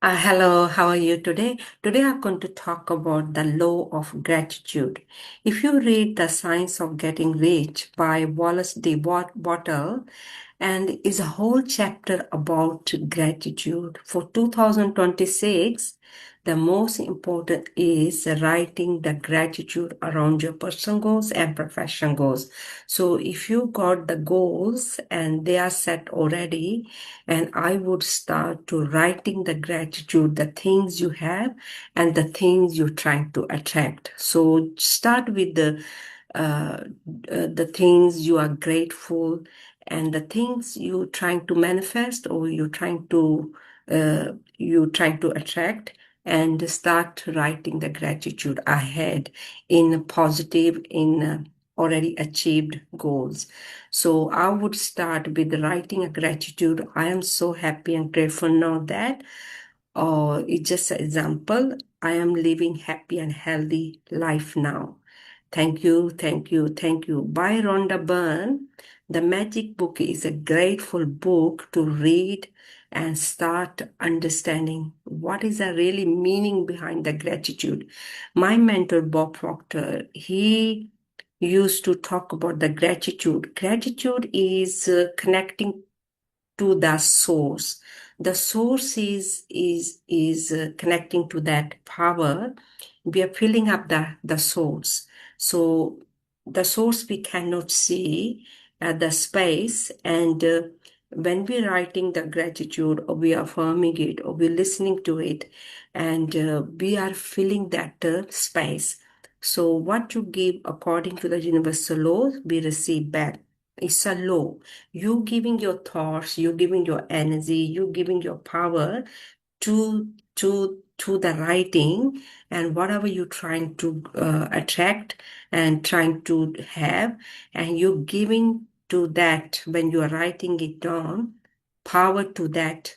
Hello, how are you today? Today I'm going to talk about the law of gratitude. If you read The Science of Getting Rich by Wallace D. Bottle, and is a whole chapter about gratitude. For 2026, the most important is writing the gratitude around your personal goals and professional goals. So if you got the goals and they are set already, and I would start to writing the gratitude, the things you have and the things you're trying to attract. So start with uh, the things you are grateful and the things you're trying to manifest or you're trying to attract, and start writing the gratitude ahead in positive in already achieved goals. So I would start with writing a gratitude. I am so happy and grateful now that, or it's just an example, I am living happy and healthy life now. Thank you, thank you, thank you. By Rhonda Byrne. The Magic Book is a grateful book to read and start understanding what is the really meaning behind the gratitude. My mentor, Bob Proctor, he used to talk about the gratitude. Gratitude is connecting to the source. The source is connecting to that power. We are filling up the source. So the source we cannot see the space, and when we're writing the gratitude or we are affirming it or we're listening to it, and we are filling that space. So what you give according to the universal law, we receive back. It's a law. You giving your thoughts, you giving your energy, you giving your power to the writing, and whatever you're trying to attract and trying to have, and you're giving to that when you are writing it down, power to that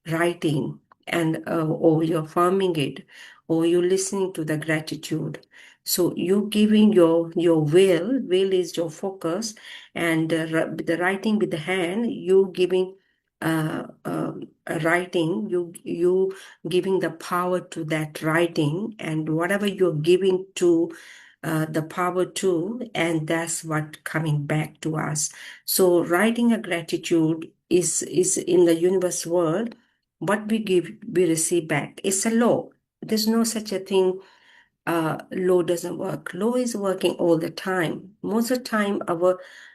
writing, and or you're farming it, or you're listening to the gratitude. So you giving your will is your focus, and the writing with the hand, you giving writing, you giving the power to that writing, and whatever you're giving to the power to, and that's what coming back to us. So writing a gratitude is in the universe world. What we give, we receive back. It's a law. There's no such a thing law doesn't work. Law is working all the time. Most of the time,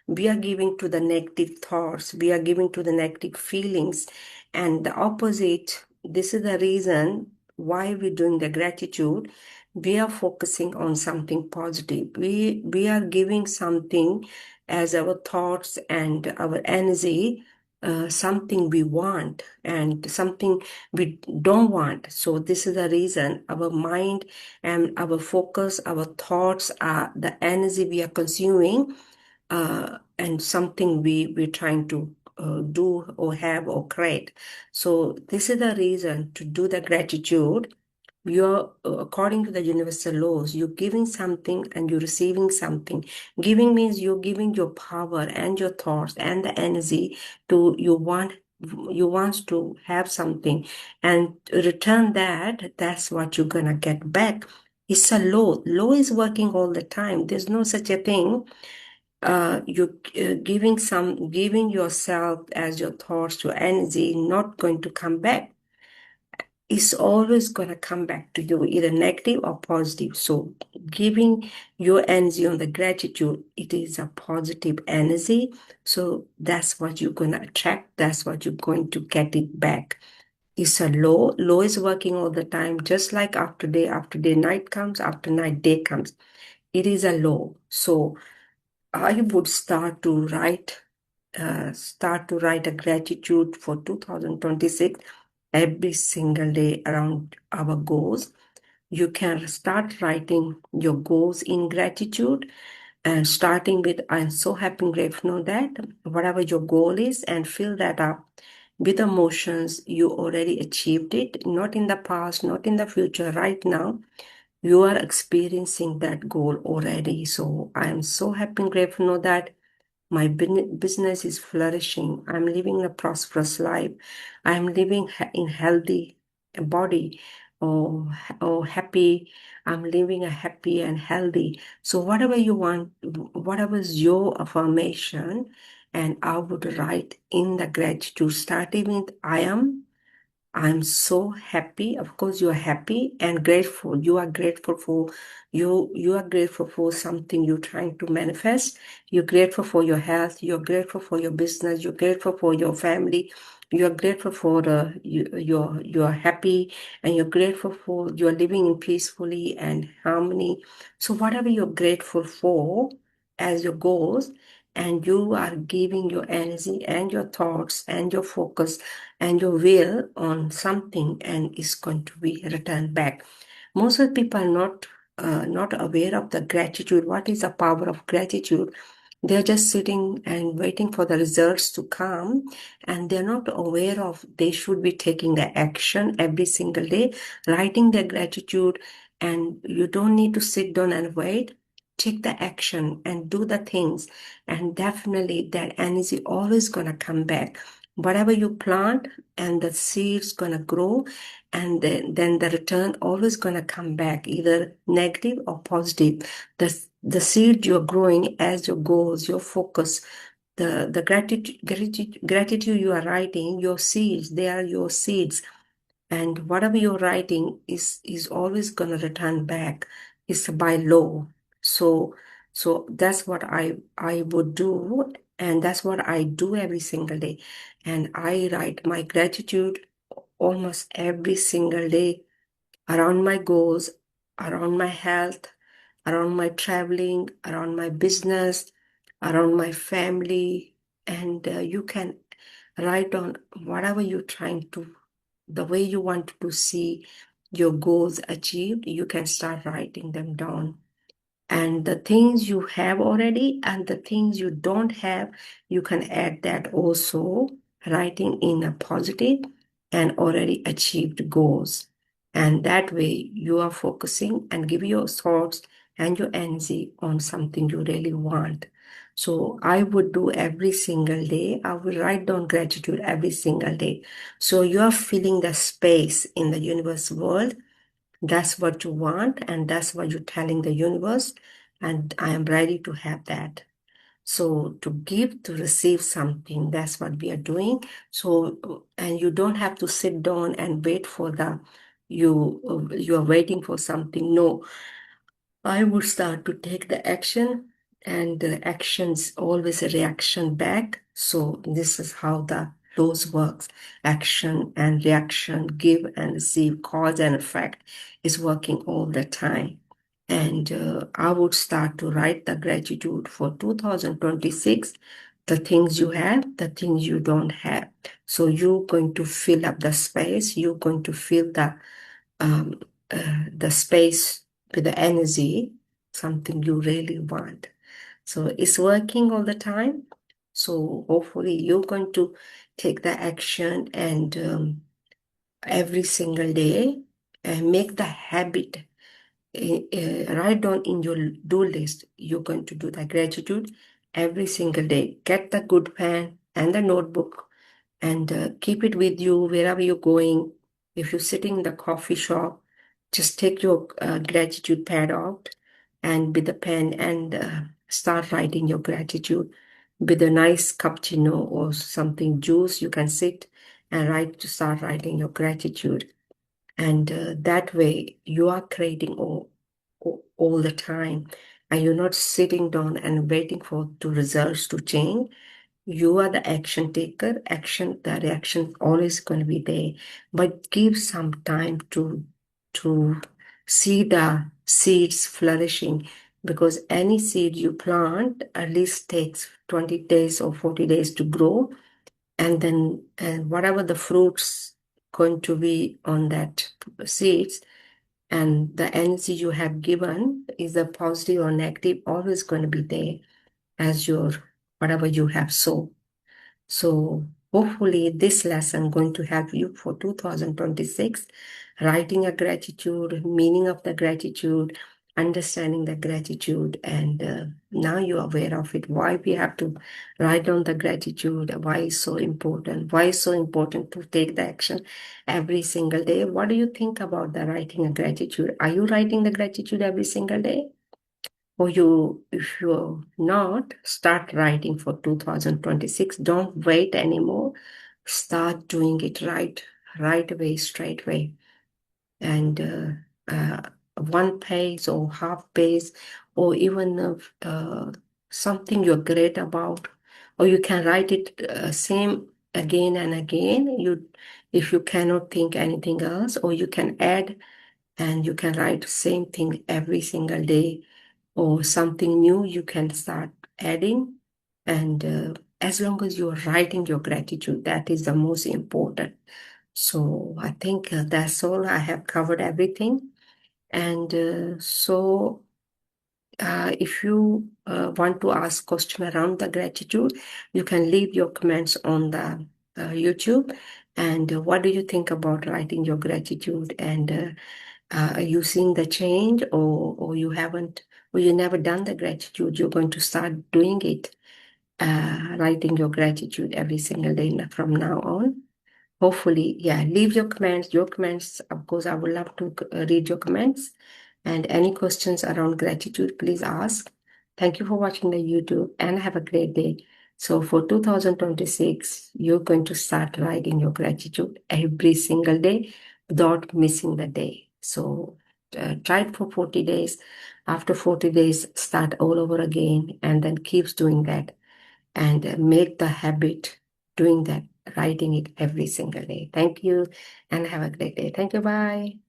we are giving to the negative thoughts, we are giving to the negative feelings, and the opposite. This is the reason why we're doing the gratitude. We are focusing on something positive. We are giving something as our thoughts and our energy, something we want and something we don't want. So this is the reason our mind and our focus, our thoughts are the energy we are consuming, and something we're trying to do or have or create. So this is the reason to do the gratitude. You're according to the universal laws, you're giving something and you're receiving something. Giving means you're giving your power and your thoughts and the energy to you want to have something, and return that. That's what you're gonna get back. It's a law. Law is working all the time. There's no such a thing. You're giving yourself as your thoughts, your energy, not going to come back. It's always going to come back to you, either negative or positive. So giving your energy on the gratitude, it is a positive energy. So that's what you're going to attract. That's what you're going to get it back. It's a law. Law is working all the time, just like after day, night comes, after night, day comes. It is a law. So I would start to write a gratitude for 2026 every single day around our goals. You can start writing your goals in gratitude, and starting with I'm so happy and grateful that whatever your goal is, and fill that up with emotions. You already achieved it, not in the past, not in the future, right now. You are experiencing that goal already. So I am so happy and grateful that my business is flourishing. I'm living a prosperous life. I'm living in healthy. body, or happy, I'm living a happy and healthy. So whatever you want, whatever is your affirmation, and I would write in the gratitude, starting with I'm so happy. Of course, you are happy and grateful. You are grateful for you are grateful for something you're trying to manifest. You're grateful for your health. You're grateful for your business. You're grateful for your family. You're grateful for you're happy, and you're grateful for you're living in peacefully and harmony. So whatever you're grateful for as your goals, and you are giving your energy and your thoughts and your focus and your will on something, and is going to be returned back. Most of the people are not aware of the gratitude. What is the power of gratitude? They're just sitting and waiting for the results to come, and they're not aware of they should be taking the action every single day, writing their gratitude. And you don't need to sit down and wait. Take the action and do the things, and definitely that energy always gonna come back. Whatever you plant, and the seeds gonna grow, and then the return always gonna come back, either negative or positive. The seed you're growing as your goals, your focus, the gratitude you are writing, your seeds, they are your seeds. And whatever you're writing is always gonna return back. It's by law. So that's what I would do, and that's what I do every single day. And I write my gratitude almost every single day, around my goals, around my health, around my traveling, around my business, around my family. And you can write on whatever you're trying to, the way you want to see your goals achieved. You can start writing them down. And the things you have already and the things you don't have, you can add that also, writing in a positive and already achieved goals. And that way you are focusing and give your thoughts and your energy on something you really want. So I would do every single day. I will write down gratitude every single day. So you are filling the space in the universe world. That's what you want, and that's what you're telling the universe. And I am ready to have that. So to give, to receive something, that's what we are doing. So, and you don't have to sit down and wait for you are waiting for something. No, I would start to take the action, and the action's always a reaction back. So this is how the laws works. Action and reaction, give and receive, cause and effect is working all the time. And I would start to write the gratitude for 2026, the things you have, the things you don't have. So you're going to fill up the space. You're going to fill um, the space with the energy, something you really want. So it's working all the time. So hopefully you're going to take the action, and every single day, and make the habit. Write down in your do list, you're going to do the gratitude every single day. Get the good pen and the notebook, and keep it with you wherever you're going. If you're sitting in the coffee shop, just take your gratitude pad out and with the pen, and start writing your gratitude with a nice cappuccino or something juice. You can sit and start writing your gratitude. And that way you are creating all the time, and you're not sitting down and waiting for the results to change. You are the action taker. The reaction is always going to be there, but give some time to see the seeds flourishing, because any seed you plant at least takes 20 days or 40 days to grow, and then and whatever the fruits going to be on that seeds, and the energy you have given, is a positive or negative, always going to be there as your whatever you have sown. So hopefully this lesson going to help you for 2026, writing a gratitude, meaning of the gratitude, understanding the gratitude, and now you're aware of it. Why we have to write down the gratitude? Why it's so important? Why it's so important to take the action every single day? What do you think about the writing a gratitude? Are you writing the gratitude every single day? Or if you're not, start writing for 2026. Don't wait anymore. Start doing it right away, straight away. And one page or half page, or even something you're great about, or you can write it same again and again. If you cannot think anything else, or you can add, and you can write same thing every single day, or something new you can start adding. And as long as you're writing your gratitude, that is the most important. So I think that's all. I have covered everything. And if you want to ask question around the gratitude, you can leave your comments on the YouTube. And what do you think about writing your gratitude? And are you seeing the change, or you haven't, or you never done the gratitude? You're going to start doing it, writing your gratitude every single day from now on. Hopefully, yeah, leave your comments. Your comments, of course, I would love to read your comments. And any questions around gratitude, please ask. Thank you for watching the YouTube, and have a great day. So for 2026, you're going to start writing your gratitude every single day without missing the day. So try it for 40 days. After 40 days, start all over again, and then keeps doing that, and make the habit doing that, writing it every single day. Thank you, and have a great day. Thank you. Bye.